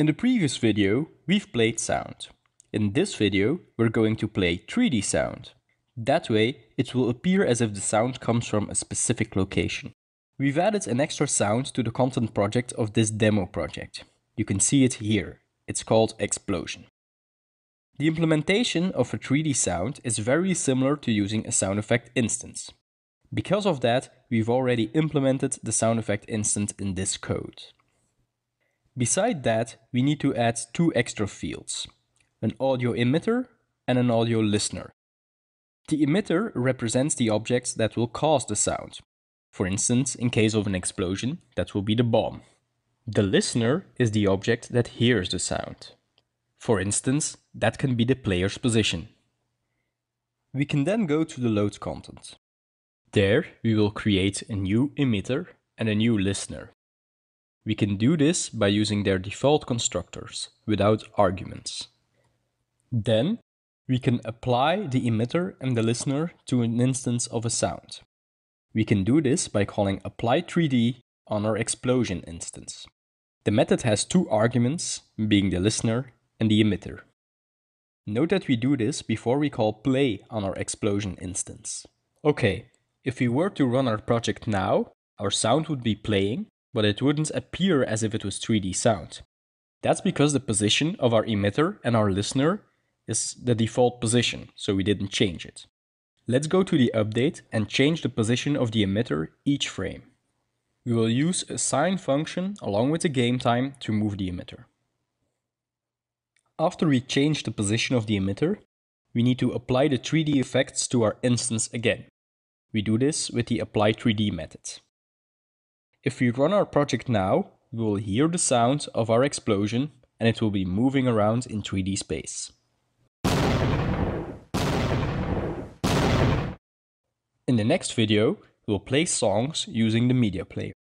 In the previous video, we've played sound. In this video, we're going to play 3D sound. That way, it will appear as if the sound comes from a specific location. We've added an extra sound to the content project of this demo project. You can see it here. It's called Explosion. The implementation of a 3D sound is very similar to using a sound effect instance. Because of that, we've already implemented the sound effect instance in this code. Beside that, we need to add two extra fields, an audio emitter and an audio listener. The emitter represents the objects that will cause the sound. For instance, in case of an explosion, that will be the bomb. The listener is the object that hears the sound. For instance, that can be the player's position. We can then go to the load content. There, we will create a new emitter and a new listener. We can do this by using their default constructors, without arguments. Then, we can apply the emitter and the listener to an instance of a sound. We can do this by calling apply3D on our explosion instance. The method has two arguments, being the listener and the emitter. Note that we do this before we call play on our explosion instance. Okay, if we were to run our project now, our sound would be playing, but it wouldn't appear as if it was 3D sound. That's because the position of our emitter and our listener is the default position, so we didn't change it. Let's go to the update and change the position of the emitter each frame. We will use a sine function along with the game time to move the emitter. After we change the position of the emitter, we need to apply the 3D effects to our instance again. We do this with the apply3D method. If we run our project now, we will hear the sound of our explosion and it will be moving around in 3D space. In the next video, we'll play songs using the media player.